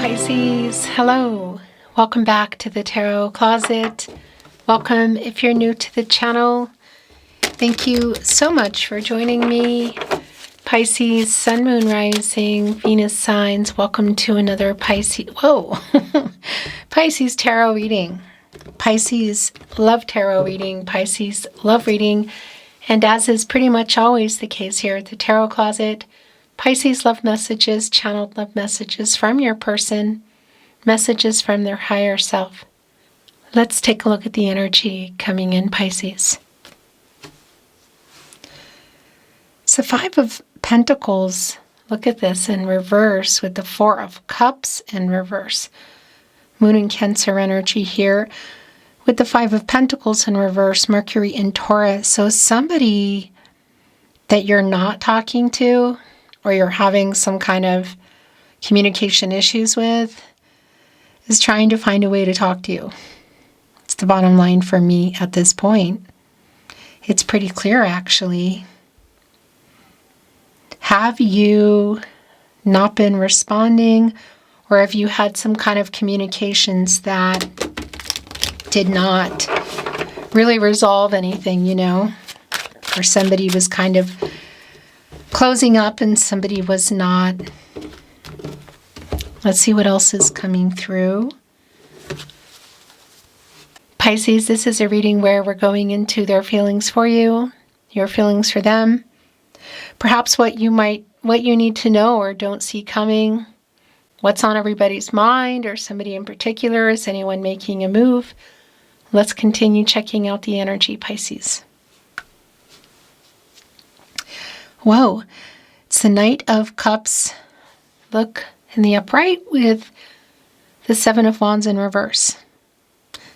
Pisces, hello. Welcome back to the Tarot Closet. Welcome if you're new to the channel. Thank you so much for joining me. Pisces, Sun, Moon, Rising, Venus signs. Welcome to another Pisces, Pisces tarot reading. Pisces love tarot reading. Pisces love reading. And as is pretty much always the case here at the Tarot Closet, Pisces love messages, channeled love messages from your person, messages from their higher self. Let's take a look at the energy coming in, Pisces. It's the Five of Pentacles. Look at this in reverse with the Four of Cups in reverse. Moon and Cancer energy here with the Five of Pentacles in reverse, Mercury in Taurus. So somebody that you're not talking to or you're having some kind of communication issues with is trying to find a way to talk to you. It's the bottom line for me at this point. It's pretty clear, actually. Have you not been responding, or have you had some kind of communications that did not really resolve anything, or somebody was kind of closing up and somebody was not? Let's see what else is coming through. Pisces, this is a reading where we're going into their feelings for you, your feelings for them. Perhaps what you need to know or don't see coming, what's on everybody's mind or somebody in particular. Is anyone making a move? Let's continue checking out the energy, Pisces. Whoa, it's the Knight of Cups. Look in the upright with the Seven of Wands in reverse.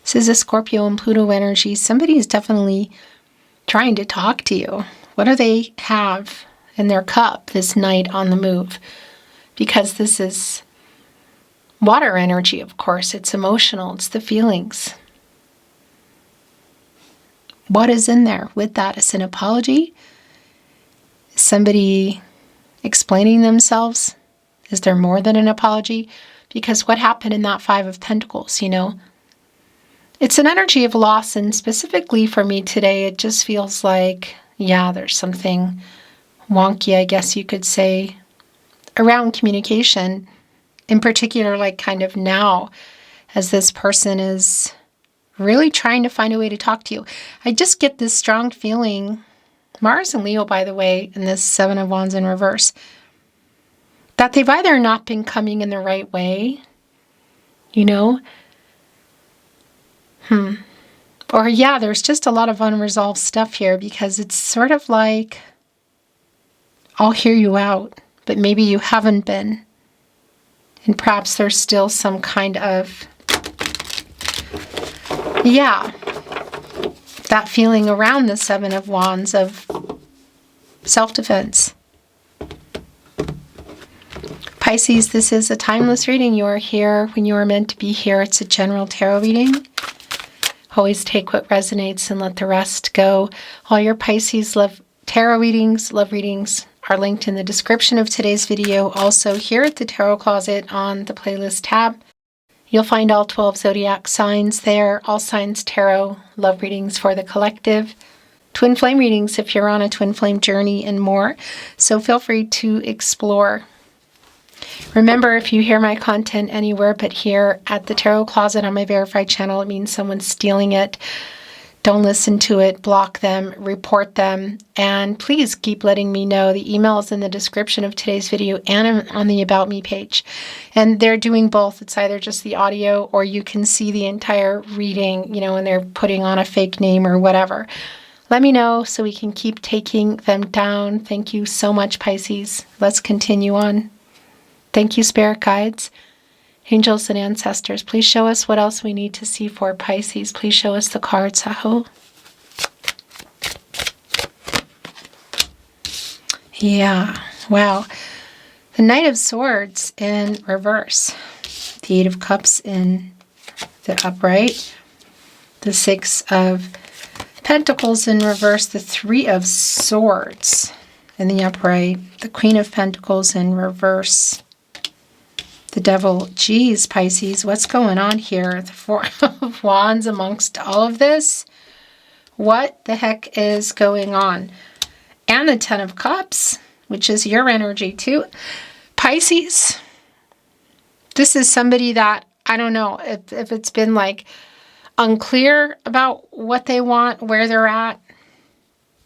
This is a Scorpio and Pluto energy. Somebody is definitely trying to talk to you. What do they have in their cup, this Knight on the move? Because this is water energy, of course. It's emotional. It's the feelings. What is in there with that? Is an apology? Is somebody explaining themselves? Is there more than an apology? Because what happened in that Five of Pentacles, It's an energy of loss, and specifically for me today, it just feels like, there's something wonky, I guess you could say, around communication. In particular, like kind of now, as this person is really trying to find a way to talk to you. I just get this strong feeling, Mars and Leo, by the way, in this Seven of Wands in reverse, that they've either not been coming in the right way, or there's just a lot of unresolved stuff here, because it's sort of like, I'll hear you out, but maybe you haven't been. And perhaps there's still some kind of, that feeling around the Seven of Wands of self-defense. Pisces, this is a timeless reading. You are here when you are meant to be here. It's a general tarot reading. Always take what resonates and let the rest go. All your Pisces love tarot readings, love readings are linked in the description of today's video. Also here at the Tarot Closet on the playlist tab, you'll find all 12 Zodiac signs there, all signs tarot, love readings for the collective, twin flame readings if you're on a twin flame journey, and more. So feel free to explore. Remember, if you hear my content anywhere but here at the Tarot Closet on my verified channel, it means someone's stealing it. Don't listen to it, block them, report them, and please keep letting me know. The email is in the description of today's video and on the About Me page. And they're doing both. It's either just the audio or you can see the entire reading, when they're putting on a fake name or whatever. Let me know so we can keep taking them down. Thank you so much, Pisces. Let's continue on. Thank you, Spirit Guides, Angels, and Ancestors. Please show us what else we need to see for Pisces. Please show us the cards, Saho. Wow. The Knight of Swords in reverse. The Eight of Cups in the upright. The Six of Pentacles in reverse. The Three of Swords in the upright. The Queen of Pentacles in reverse. The Devil. Geez, Pisces, what's going on here? The Four of Wands amongst all of this. What the heck is going on? And the Ten of Cups, which is your energy too. Pisces, this is somebody that, I don't know, if it's been like unclear about what they want, where they're at.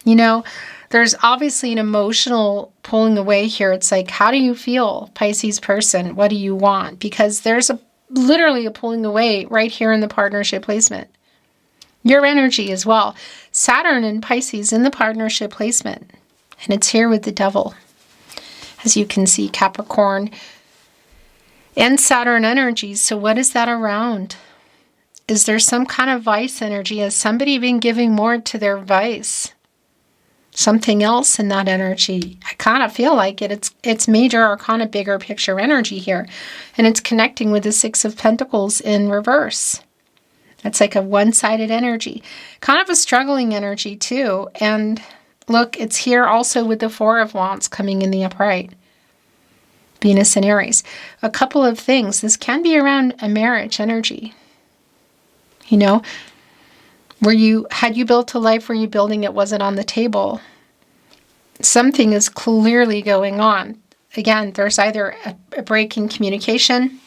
You know, there's obviously an emotional pulling away here. It's like, how do you feel, Pisces person? What do you want? Because there's literally a pulling away right here in the partnership placement. Your energy as well. Saturn and Pisces in the partnership placement. And it's here with the Devil. As you can see, Capricorn and Saturn energies. So what is that around? Is there some kind of vice energy? Has somebody been giving more to their vice? Something else in that energy. I kind of feel like it. It's major arcana, bigger picture energy here. And it's connecting with the Six of Pentacles in reverse. It's like a one-sided energy. Kind of a struggling energy too. And look, it's here also with the Four of Wands coming in the upright. Venus and Aries. A couple of things. This can be around a marriage energy. You know, had you built a life, were you building it? Was it on the table? Something is clearly going on. Again, there's either a break in communication,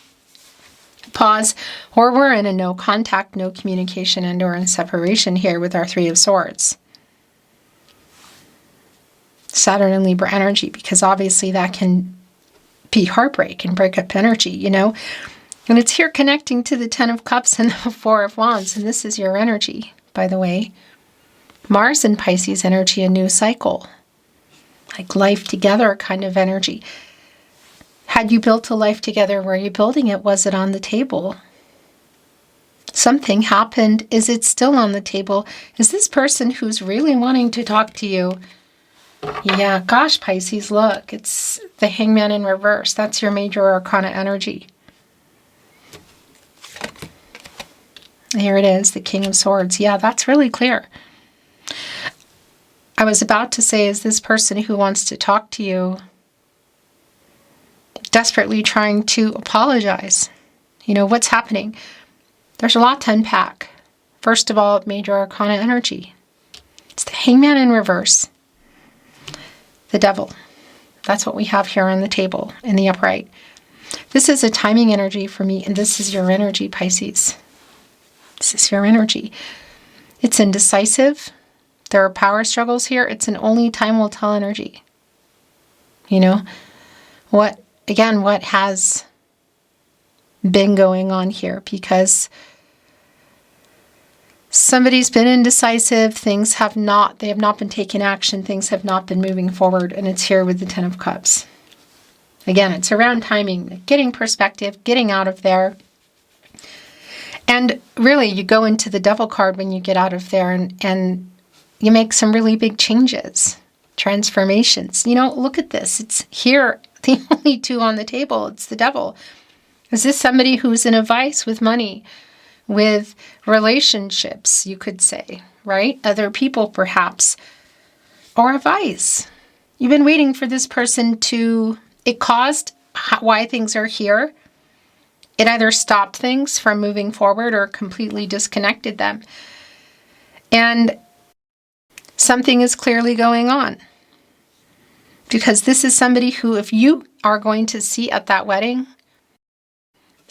pause, or we're in a no contact, no communication, and or in separation here with our Three of Swords. Saturn and Libra energy, because obviously that can be heartbreak and break up energy, you know. And it's here connecting to the Ten of Cups and the Four of Wands, and this is your energy, by the way. Mars and Pisces energy, a new cycle. Like life together kind of energy. Had you built a life together? Were you building it? Was it on the table? Something happened. Is it still on the table? Is this person who's really wanting to talk to you? Yeah, gosh, Pisces, look. It's the Hangman in reverse. That's your major arcana energy. Here it is, the King of Swords. Yeah, that's really clear. I was about to say, is this person who wants to talk to you desperately trying to apologize? You know, what's happening? There's a lot to unpack. First of all, major arcana energy. It's the Hangman in reverse. The Devil. That's what we have here on the table in the upright. This is a timing energy for me, and this is your energy, Pisces. This is your energy. It's indecisive. There are power struggles here. It's an only time will tell energy. You know, what has been going on here? Because somebody's been indecisive. They have not been taking action. Things have not been moving forward. And it's here with the Ten of Cups. Again, it's around timing, getting perspective, getting out of there. And really, you go into the Devil card when you get out of there and you make some really big changes, transformations. You know, look at this. It's here, the only two on the table. It's the Devil. Is this somebody who's in a vice with money, with relationships, you could say, right? Other people, perhaps, or a vice. You've been waiting for this person to, it caused why things are here. It either stopped things from moving forward or completely disconnected them. And something is clearly going on. Because this is somebody who, if you are going to see at that wedding,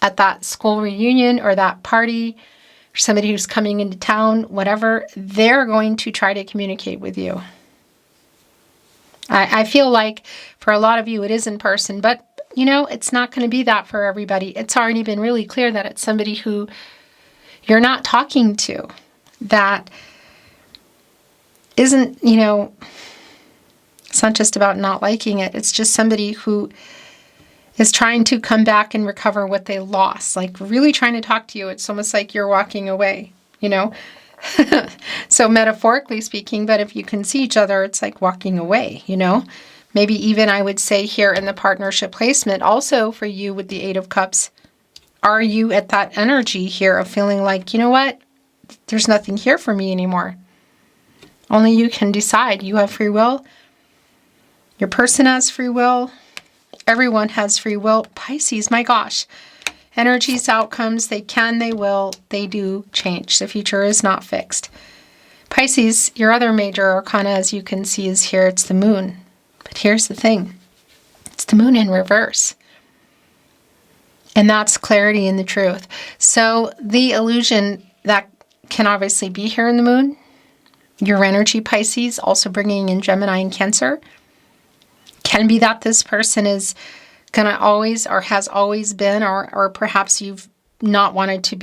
at that school reunion or that party, or somebody who's coming into town, whatever, they're going to try to communicate with you. I feel like for a lot of you it is in person, but you know, it's not going to be that for everybody. It's already been really clear that it's somebody who you're not talking to, that isn't, you know, it's not just about not liking it. It's just somebody who is trying to come back and recover what they lost, like really trying to talk to you. It's almost like you're walking away, you know? So metaphorically speaking, but if you can see each other, it's like walking away, you know? Maybe even I would say here in the partnership placement, also for you with the Eight of Cups, are you at that energy here of feeling like, you know what? There's nothing here for me anymore. Only you can decide. You have free will. Your person has free will. Everyone has free will. Pisces, my gosh. Energies, outcomes, they can, they will, they do change. The future is not fixed. Pisces, your other major arcana, as you can see, is here. It's the moon. But here's the thing. It's the moon in reverse. And that's clarity in the truth. So the illusion that can obviously be here in the moon, your energy, Pisces, also bringing in Gemini and Cancer, can be that this person is going to always, or has always been, or perhaps you've not wanted to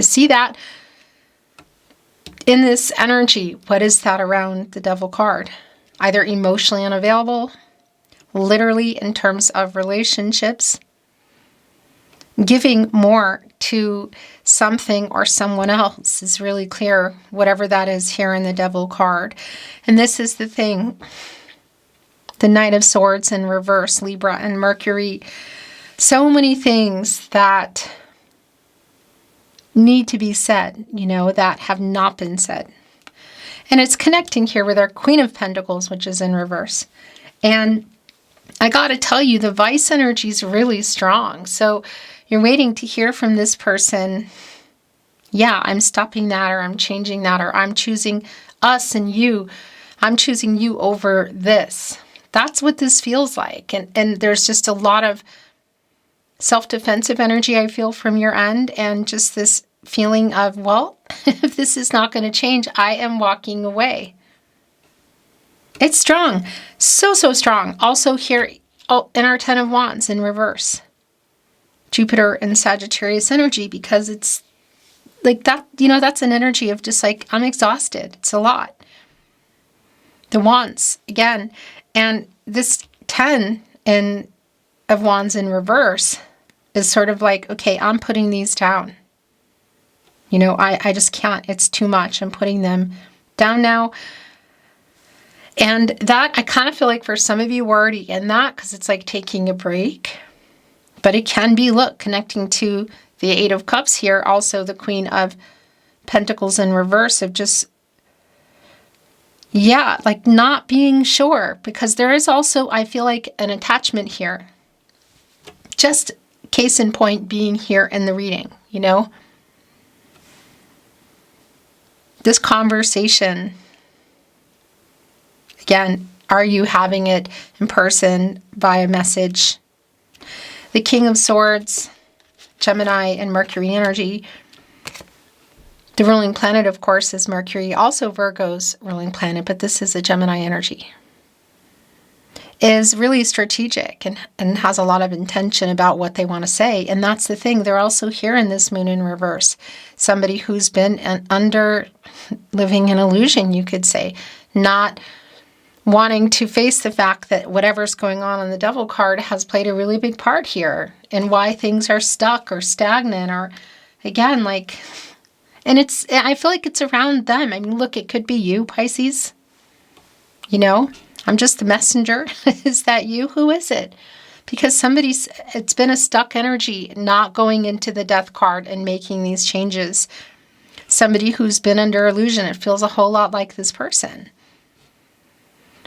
see that. In this energy, what is that around the Devil card? Either emotionally unavailable, literally in terms of relationships, giving more to something or someone else is really clear, whatever that is here in the Devil card. And this is the thing. The Knight of Swords in reverse, Libra and Mercury. So many things that need to be said, that have not been said. And it's connecting here with our Queen of Pentacles, which is in reverse. And I got to tell you, the Vice energy is really strong. So you're waiting to hear from this person, yeah, I'm stopping that, or I'm changing that, or I'm choosing us and you. I'm choosing you over this. That's what this feels like. And there's just a lot of self-defensive energy I feel from your end, and just this feeling of, well, if this is not going to change, I am walking away. It's strong. So strong. Also here in our Ten of Wands in reverse. Jupiter and Sagittarius energy, because it's like that, that's an energy of just like, I'm exhausted. It's a lot. The Wands again. And this 10 of Wands in reverse is sort of like, okay, I'm putting these down. I just can't. It's too much. I'm putting them down now. And that, I kind of feel like for some of you, we're already in that, because it's like taking a break. But it can be, look, connecting to the Eight of Cups here, also the Queen of Pentacles in reverse, of just, yeah, like not being sure, because there is also, I feel like, an attachment here. Just case in point being here in the reading, This conversation, again, are you having it in person, via message? The King of Swords, Gemini and Mercury energy. The ruling planet, of course, is Mercury, also Virgo's ruling planet, but this is a Gemini energy. Is really strategic and has a lot of intention about what they want to say. And that's the thing. They're also here in this moon in reverse. Somebody who's been living an illusion, you could say. Not wanting to face the fact that whatever's going on the Devil card has played a really big part here in why things are stuck or stagnant, or again, like, and I feel like it's around them. I mean, look, it could be you, Pisces. I'm just the messenger. Is that you? Who is it? Because it's been a stuck energy, not going into the Death card and making these changes. Somebody who's been under illusion. It feels a whole lot like this person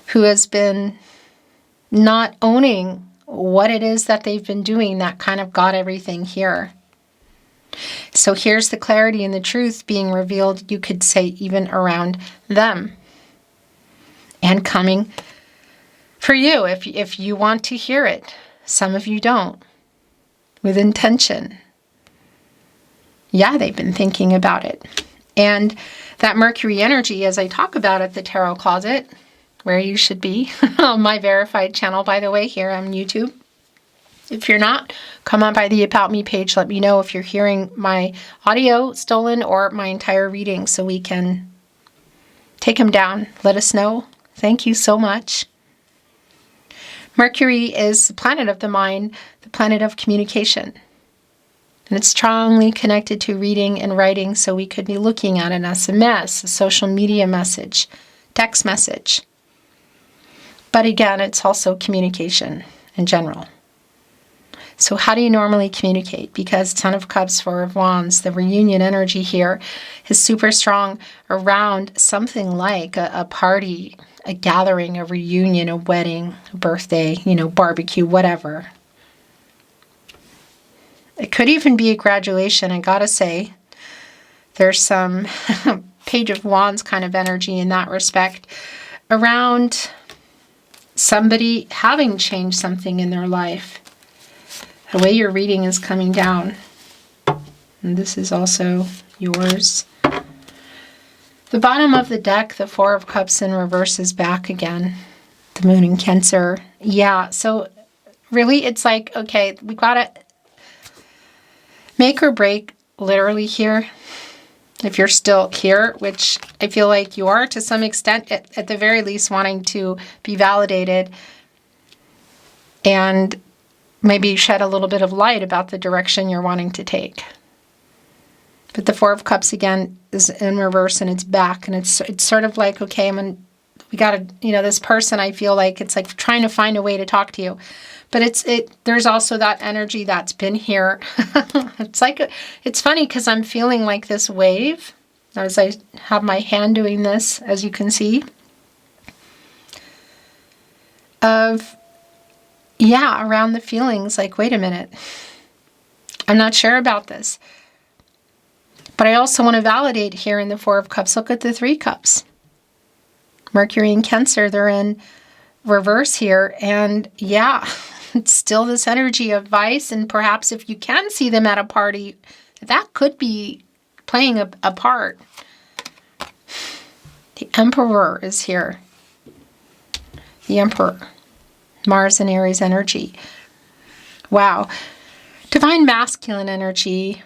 who has been not owning what it is that they've been doing that kind of got everything here. So here's the clarity and the truth being revealed, you could say, even around them. And coming for you, if you want to hear it. Some of you don't. With intention. Yeah, they've been thinking about it. And that Mercury energy, as I talk about at the Tarot Closet, where you should be, on my verified channel, by the way, here on YouTube. If you're not, come on by the About Me page. Let me know if you're hearing my audio stolen or my entire reading, so we can take them down. Let us know. Thank you so much. Mercury is the planet of the mind, the planet of communication. And it's strongly connected to reading and writing, so we could be looking at an SMS, a social media message, text message. But again, it's also communication in general. So how do you normally communicate? Because Ten of Cups, Four of Wands, the reunion energy here is super strong around something like a party, a gathering, a reunion, a wedding, a birthday, barbecue, whatever. It could even be a graduation. I gotta say, there's some Page of Wands kind of energy in that respect around somebody having changed something in their life. The way your reading is coming down. And this is also yours. The bottom of the deck, the Four of Cups in reverse is back again. The Moon in Cancer. Yeah, so really it's like, okay, we gotta make or break literally here. If you're still here, which I feel like you are to some extent, at the very least wanting to be validated and maybe shed a little bit of light about the direction you're wanting to take. But the Four of Cups again is in reverse and it's back, and it's sort of like, okay, we gotta, this person, I feel like it's like trying to find a way to talk to you. But there's also that energy that's been here. It's funny because I'm feeling like this wave as I have my hand doing this, as you can see, around the feelings like, wait a minute, I'm not sure about this. But I also want to validate here in the Four of Cups. Look at the Three Cups. Mercury and Cancer, they're in reverse here. And yeah, it's still this energy of vice. And perhaps if you can see them at a party, that could be playing a part. The Emperor is here. The Emperor. Mars and Aries energy. Wow. Divine masculine energy.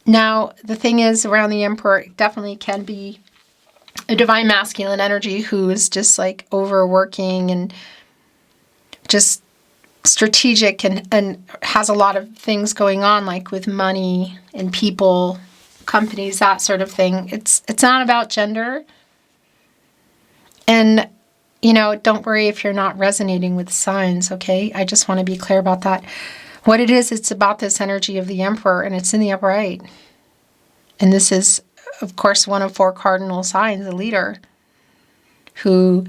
Now, the thing is, around the Emperor, it definitely can be a divine masculine energy who is just like overworking and just strategic and has a lot of things going on, like with money and people, companies, that sort of thing. It's not about gender. And, don't worry if you're not resonating with signs, okay? I just want to be clear about that. What it is, it's about this energy of the Emperor, and it's in the upright. And this is, of course, one of four cardinal signs, a leader, who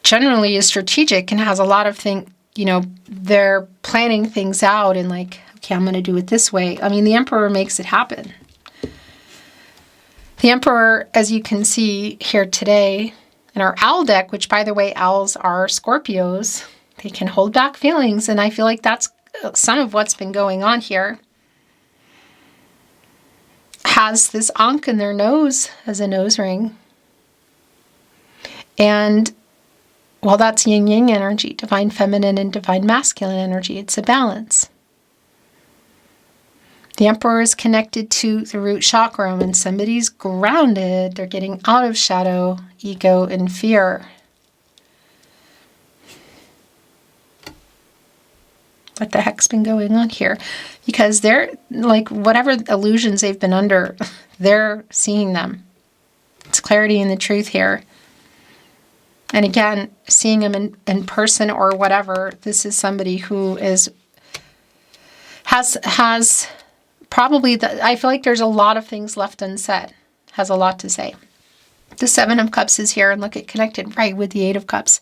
generally is strategic and has a lot of things, they're planning things out and like, okay, I'm going to do it this way. I mean, the Emperor makes it happen. The Emperor, as you can see here today, in our owl deck, which, by the way, owls are Scorpios, they can hold back feelings, and I feel like that's some of what's been going on here. Has this ankh in their nose as a nose ring. And, well, that's yin-yang energy, divine feminine and divine masculine energy. It's a balance. The Emperor is connected to the root chakra. When somebody's grounded, they're getting out of shadow, ego, and fear. What the heck's been going on here? Because they're, like, whatever illusions they've been under, they're seeing them. It's clarity and the truth here. And again, seeing them in person or whatever, this is somebody who has probably, I feel like there's a lot of things left unsaid, has a lot to say. The Seven of Cups is here, and look, it connected right with the Eight of Cups.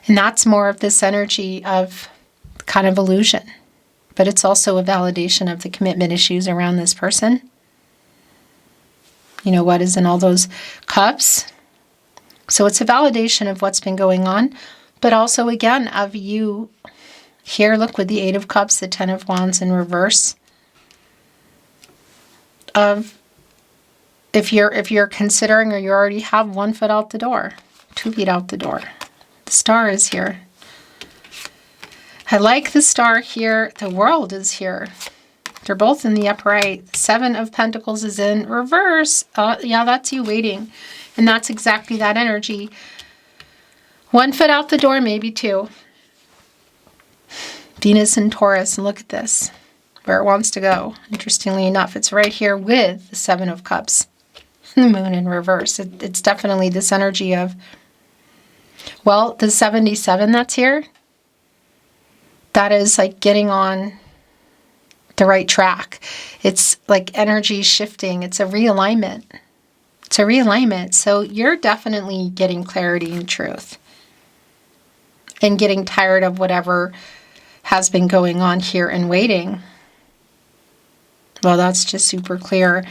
And that's more of this energy of kind of illusion. But it's also a validation of the commitment issues around this person. You know what is in all those cups? So it's a validation of what's been going on, but also, again, of you. Here, look, with the Eight of Cups, the Ten of Wands in reverse. Of if you're considering, or you already have 1 foot out the door, 2 feet out the door. The Star is here. I like the Star here. The World is here. They're both in the upright. Seven of Pentacles is in reverse. Yeah, that's you waiting. And that's exactly that energy. 1 foot out the door, maybe 2. Venus and Taurus, and look at this, where it wants to go. Interestingly enough, it's right here with the Seven of Cups, the Moon in reverse. It's definitely this energy of, well, the 77 that's here, that is like getting on the right track. It's like energy shifting. It's a realignment. It's a realignment. So you're definitely getting clarity and truth and getting tired of whatever has been going on here and waiting. Well, that's just super clear.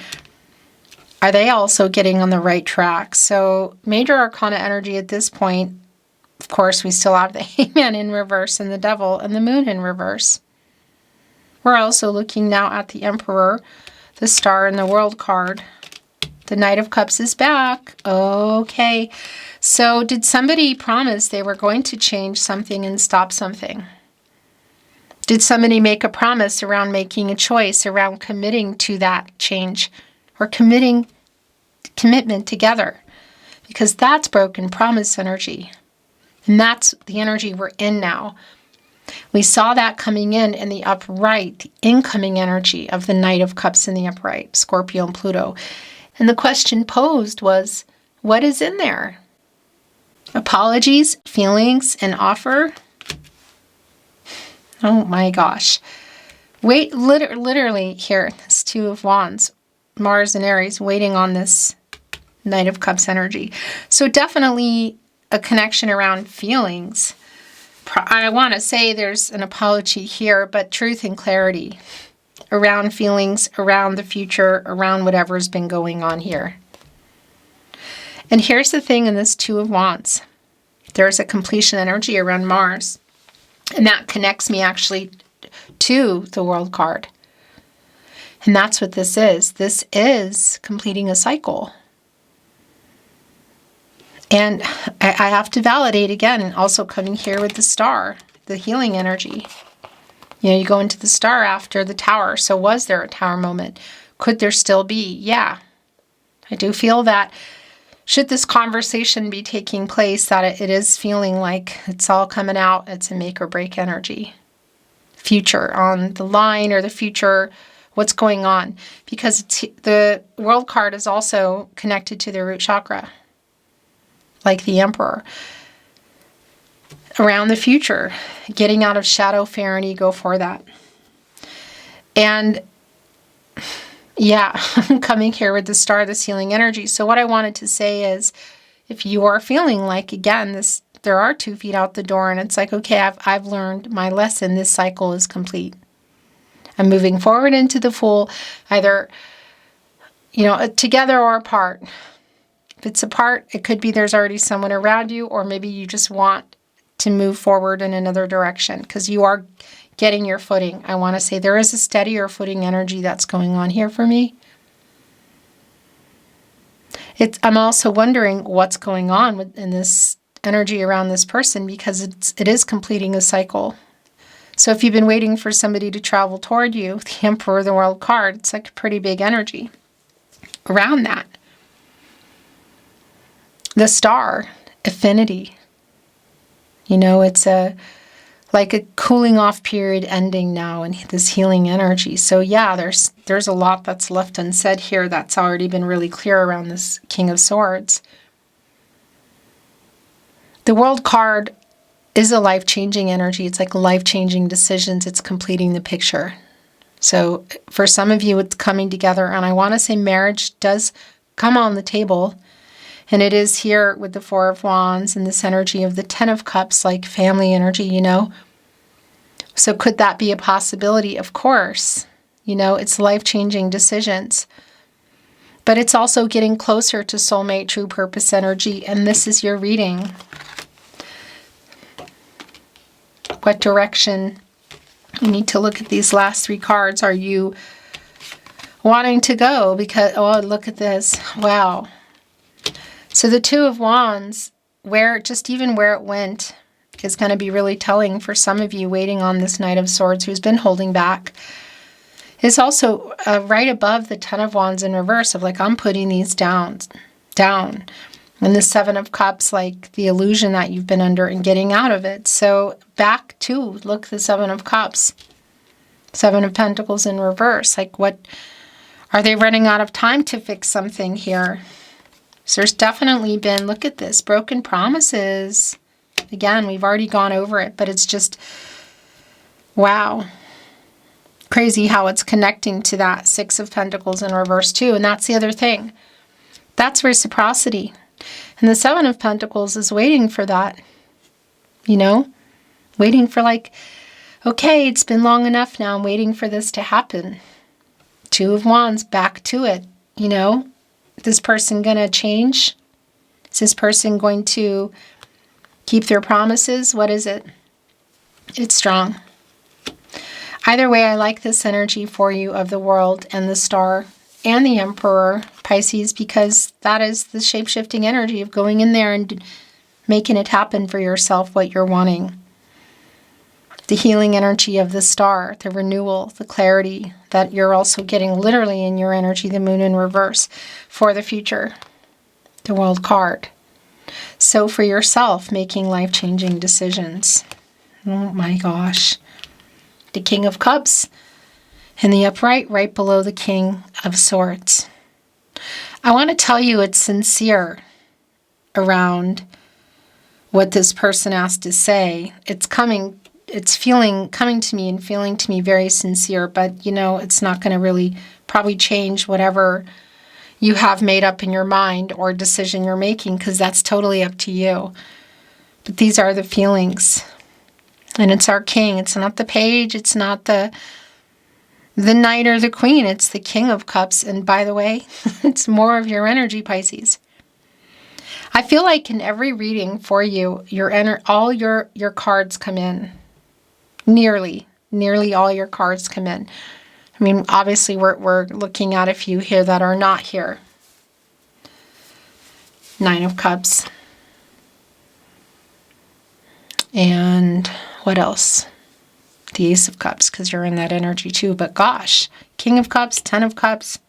Are they also getting on the right track? So major arcana energy at this point, of course, we still have the Hangman in reverse and the Devil and the Moon in reverse. We're also looking now at the Emperor, the Star, and the World card. The Knight of Cups is back. Okay. So did somebody promise they were going to change something and stop something? Did somebody make a promise around making a choice, around committing to that change, or commitment together? Because that's broken promise energy. And that's the energy we're in now. We saw that coming in the upright, the incoming energy of the Knight of Cups in the upright, Scorpio and Pluto. And the question posed was, what is in there? Apologies, feelings, and offer? Oh my gosh. Wait, literally here, this Two of Wands, Mars and Aries, waiting on this Knight of Cups energy. So definitely a connection around feelings. I want to say there's an apology here, but truth and clarity around feelings, around the future, around whatever's been going on here. And here's the thing in this Two of Wands. There's a completion energy around Mars. And that connects me actually to the World card. And that's what this is. This is completing a cycle. And I have to validate again, also coming here with the Star, the healing energy. You know, you go into the Star after the Tower. So was there a Tower moment? Could there still be? Yeah. I do feel that should this conversation be taking place, that it is feeling like it's all coming out. It's a make or break energy. Future on the line, or the future, what's going on. Because the World card is also connected to the root chakra. Like the Emperor. Around the future. Getting out of shadow, fear, and ego for that. And yeah, coming here with the Star, this healing energy. So what I wanted to say is, if you are feeling like, again, there are 2 feet out the door, and it's like, okay, I've learned my lesson. This cycle is complete. I'm moving forward into the Fool, either, together or apart. If it's apart, it could be there's already someone around you, or maybe you just want to move forward in another direction because you are getting your footing. I want to say there is a steadier footing energy that's going on here for me. I'm also wondering what's going on in this energy around this person, because it is completing a cycle. So if you've been waiting for somebody to travel toward you, the Emperor, the World card, it's like a pretty big energy around that. The Star, affinity. It's like a cooling off period ending now, and this healing energy. So yeah, there's a lot that's left unsaid here that's already been really clear around this King of Swords. The World card is a life-changing energy. It's like life-changing decisions. It's completing the picture. So for some of you, it's coming together, and I want to say marriage does come on the table. And it is here with the Four of Wands and this energy of the Ten of Cups, like family energy, So could that be a possibility? Of course. It's life-changing decisions. But it's also getting closer to soulmate, true purpose energy. And this is your reading. What direction? You need to look at these last 3 cards. Are you wanting to go? Because, oh, look at this. Wow. So the Two of Wands, where it went, is going to be really telling for some of you waiting on this Knight of Swords who's been holding back. It's also right above the Ten of Wands in reverse of like, I'm putting these down. And the Seven of Cups, like the illusion that you've been under and getting out of it. So back to, look, the Seven of Cups. Seven of Pentacles in reverse. Like, what, are they running out of time to fix something here? So there's definitely been, look at this, broken promises. Again, we've already gone over it, but it's just Wow. Crazy how it's connecting to that Six of Pentacles in reverse too. And that's the other thing. That's reciprocity. And the Seven of Pentacles is waiting for that. You know? Waiting for like, okay, it's been long enough now. I'm waiting for this to happen. Two of Wands, back to it. You know? Is this person going to change? Is this person going to keep their promises? What is it? It's strong. Either way, I like this energy for you of the World and the Star and the Emperor, Pisces, because that is the shape-shifting energy of going in there and making it happen for yourself what you're wanting. The healing energy of the Star, the renewal, the clarity that you're also getting literally in your energy, the Moon in reverse, for the future, the World card. So for yourself, making life-changing decisions. Oh my gosh. The King of Cups in the upright, right below the King of Swords. I want to tell you it's sincere around what this person has to say. It's coming to me and feeling to me very sincere, but you know, it's not going to really probably change whatever you have made up in your mind or decision you're making, because that's totally up to you. But these are the feelings. And it's our king. It's not the page. It's not the knight or the queen. It's the King of Cups. And by the way, it's more of your energy, Pisces. I feel like in every reading for you, all your cards come in. Nearly all your cards come in. I mean, obviously we're looking at a few here that are not here. Nine of Cups. And what else? The Ace of Cups, because you're in that energy too. But gosh, King of Cups, Ten of Cups,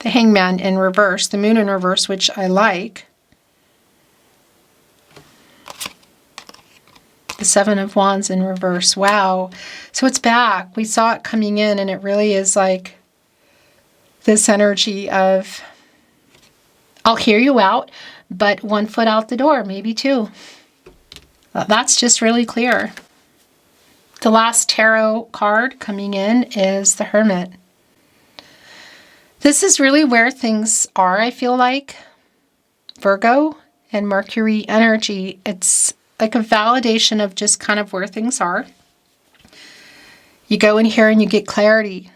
the Hangman in reverse, the Moon in reverse, which I like. The Seven of Wands in reverse. Wow. So it's back. We saw it coming in, and it really is like this energy of, I'll hear you out, but one foot out the door, maybe two. That's just really clear. The last tarot card coming in is the Hermit. This is really where things are, I feel like. Virgo and Mercury energy. It's like a validation of just kind of where things are. You go in here and you get clarity.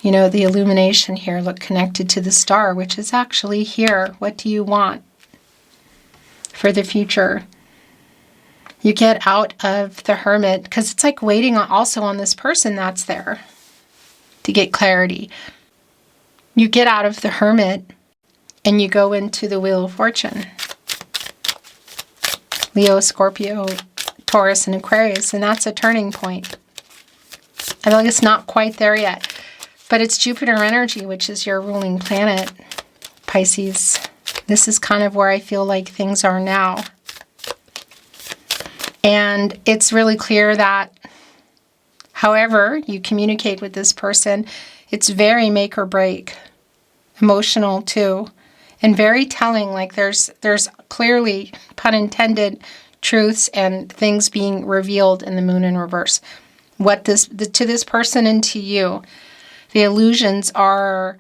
You know, the illumination here, look, connected to the star, which is actually here. What do you want for the future? You get out of the Hermit, because it's like waiting also on this person that's there to get clarity. You get out of the Hermit and you go into the Wheel of Fortune. Leo, Scorpio, Taurus, and Aquarius, and that's a turning point. I feel like it's not quite there yet, but it's Jupiter energy, which is your ruling planet, Pisces. This is kind of where I feel like things are now. And it's really clear that however you communicate with this person, it's very make or break. Emotional too. And very telling, like there's clearly, pun intended, truths and things being revealed in the Moon in reverse. What to this person and to you. The illusions are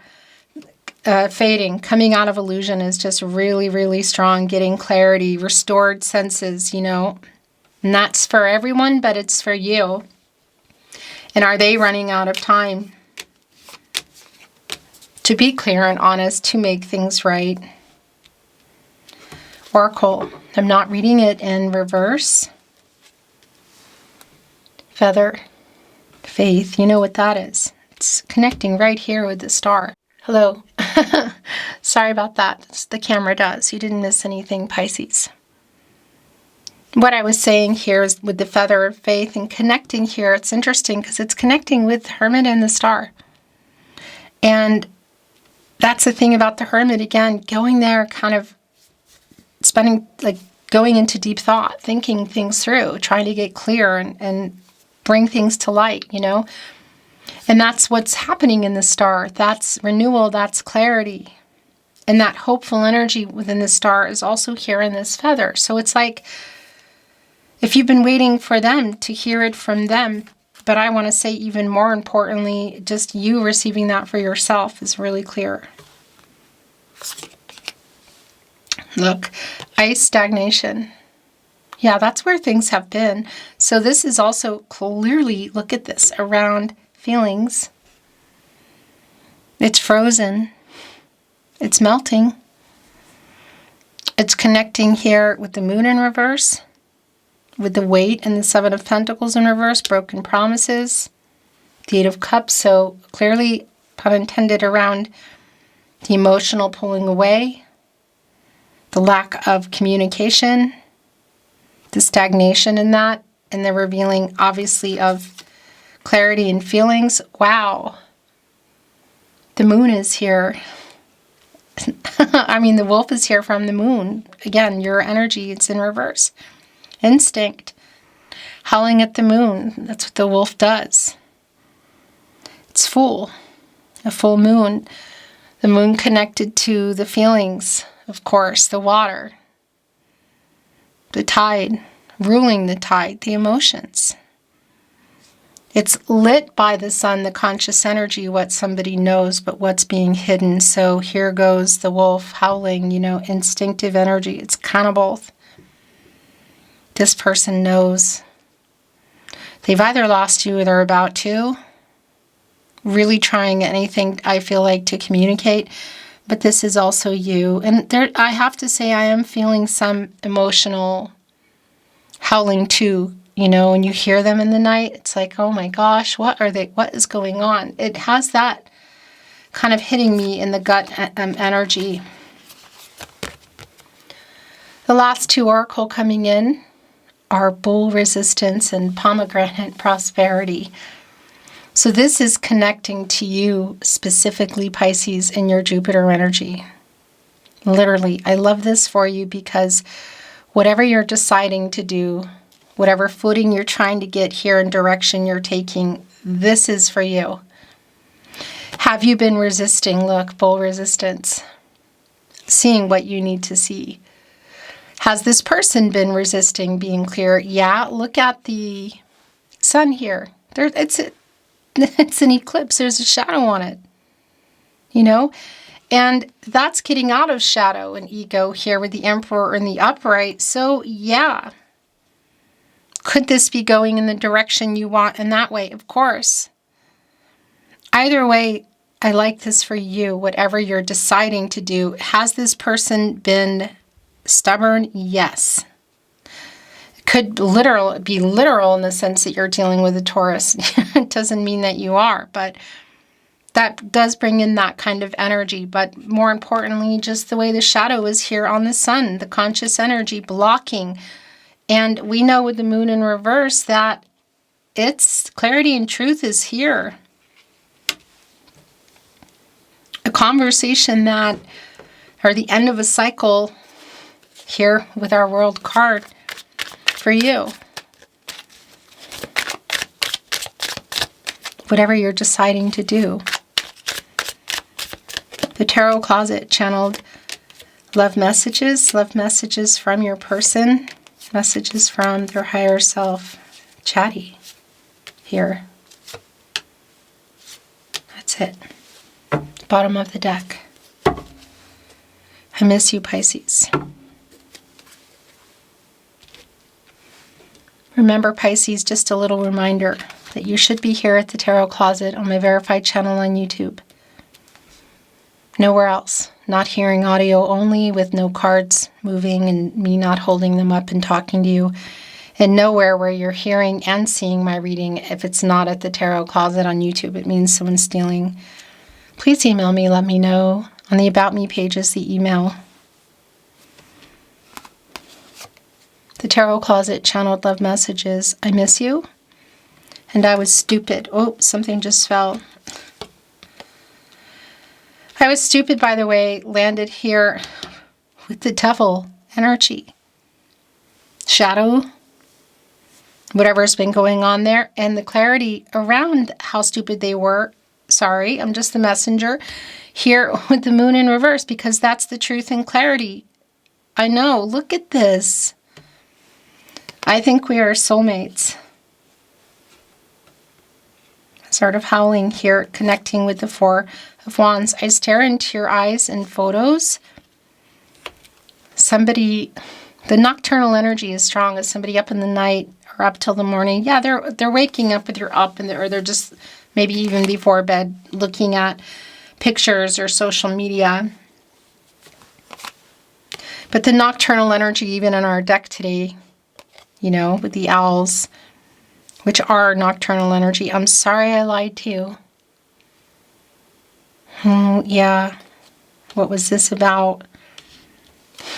fading. Coming out of illusion is just really, really strong. Getting clarity, restored senses, you know. And that's for everyone, but it's for you. And are they running out of time to be clear and honest, to make things right? Oracle. I'm not reading it in reverse. Feather. Faith. You know what that is. It's connecting right here with the star. Hello. Sorry about that. The camera does. You didn't miss anything, Pisces. What I was saying here is with the feather of faith and connecting here, it's interesting because it's connecting with Hermit and the star. And that's the thing about the Hermit, again, going there, kind of spending, like going into deep thought, thinking things through, trying to get clear and bring things to light, you know? And that's what's happening in the star. That's renewal, that's clarity. And that hopeful energy within the star is also here in this feather. So it's like, If you've been waiting for them to hear it from them, but I want to say even more importantly, just you receiving that for yourself is really clear. Look, ice stagnation. Yeah, that's where things have been. So this is also clearly, look at this, around feelings. It's frozen. It's melting. It's connecting here with the moon in reverse, with the weight and the Seven of Pentacles in reverse, broken promises, the Eight of Cups. So clearly, pun intended, around the emotional pulling away, the lack of communication, the stagnation in that, and the revealing, obviously, of clarity and feelings. Wow. The moon is here. I mean, the wolf is here from the moon. Again, your energy, it's in reverse. Instinct. Howling at the moon. That's what the wolf does. It's full. A full moon. The moon connected to the feelings, of course, the water, the tide, ruling the tide, the emotions. It's lit by the sun, the conscious energy, what somebody knows, but what's being hidden. So here goes the wolf howling, instinctive energy. It's kind of both. This person knows. They've either lost you or they're about to. Really trying anything, I feel like, to communicate. But this is also you. And there, I have to say, I am feeling some emotional howling too. When you hear them in the night, it's like, oh my gosh, what are they? What is going on? It has that kind of hitting me in the gut energy. The last two oracle coming in are bull resistance and pomegranate prosperity. So this is connecting to you specifically, Pisces, in your Jupiter energy. Literally, I love this for you because whatever you're deciding to do, whatever footing you're trying to get here and direction you're taking, this is for you. Have you been resisting? Look, bull resistance. Seeing what you need to see. Has this person been resisting being clear? Yeah, look at the sun here. It's an eclipse. There's a shadow on it. And that's getting out of shadow and ego here with the Emperor in the upright. So yeah. Could this be going in the direction you want in that way? Of course. Either way, I like this for you, whatever you're deciding to do. Has this person been stubborn? Yes. It could be literal in the sense that you're dealing with a Taurus. It doesn't mean that you are, but that does bring in that kind of energy. But more importantly, just the way the shadow is here on the sun, the conscious energy blocking. And we know with the moon in reverse that it's clarity and truth is here. A conversation that, or the end of a cycle here with our world card for you. Whatever you're deciding to do. The Tarot Closet channeled love messages from your person. Messages from their higher self. Chatty. Here. That's it. Bottom of the deck. I miss you, Pisces. Remember, Pisces, just a little reminder that you should be here at the Tarot Closet on my verified channel on YouTube. Nowhere else. Not hearing audio only with no cards moving and me not holding them up and talking to you. And nowhere where you're hearing and seeing my reading. If it's not at the Tarot Closet on YouTube, it means someone's stealing. Please email me, let me know. On the About Me page is the email. The Tarot Closet channeled love messages. I miss you. And I was stupid. Oh, something just fell. I was stupid, by the way, landed here with the devil energy. Shadow, whatever's been going on there, and the clarity around how stupid they were. Sorry, I'm just the messenger. Here with the moon in reverse, because that's the truth and clarity. I know, look at this. I think we are soulmates. Sort of howling here, connecting with the Four of Wands. I stare into your eyes in photos. Somebody, the nocturnal energy is strong. Is somebody up in the night or up till the morning? Yeah, they're waking up with your up, or they're just maybe even before bed looking at pictures or social media. But the nocturnal energy, even in our deck today, you know, with the owls, which are nocturnal energy. I'm sorry I lied to you. Yeah. What was this about?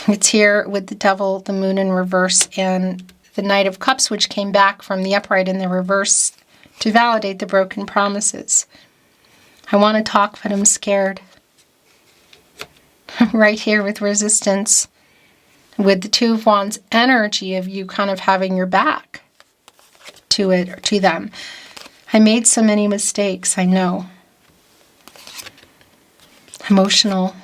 It's here with the Devil, the Moon in reverse, and the Knight of Cups, which came back from the upright in the reverse to validate the broken promises. I want to talk, but I'm scared. Right here with Resistance, with the Two of Wands energy of you kind of having your back to it or to them. I made so many mistakes, I know. Emotional.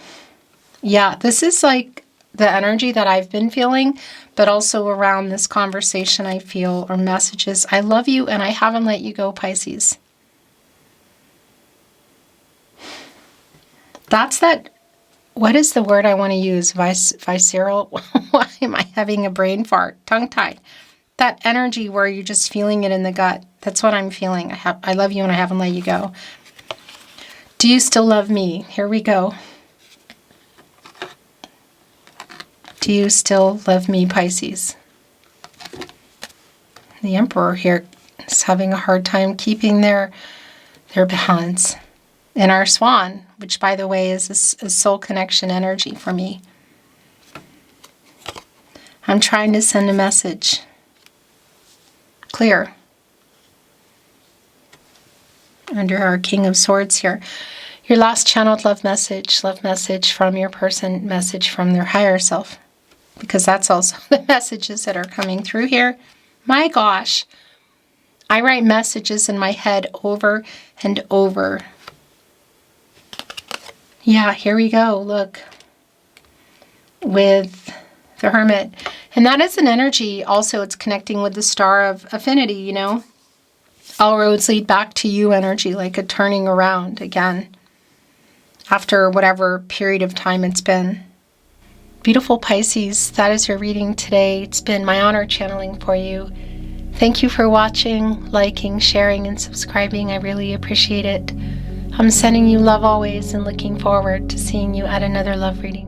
Yeah, this is like the energy that I've been feeling, but also around this conversation I feel, or messages. I love you and I haven't let you go, Pisces. That's that. What is the word I want to use? Visceral? Why am I having a brain fart? Tongue-tied. That energy where you're just feeling it in the gut. That's what I'm feeling. I love you and I haven't let you go. Do you still love me? Here we go. Do you still love me, Pisces? The Emperor here is having a hard time keeping their balance. And our Swan, which by the way is a soul connection energy for me. I'm trying to send a message. Clear. Under our King of Swords here. Your last channeled love message from your person, message from their higher self. Because that's also the messages that are coming through here. My gosh. I write messages in my head over and over. Yeah, here we go. Look. With the Hermit. And that is an energy. Also, it's connecting with the Star of Affinity, you know. All roads lead back to you energy, like a turning around again. After whatever period of time it's been. Beautiful Pisces, that is your reading today. It's been my honor channeling for you. Thank you for watching, liking, sharing, and subscribing. I really appreciate it. I'm sending you love always and looking forward to seeing you at another love reading.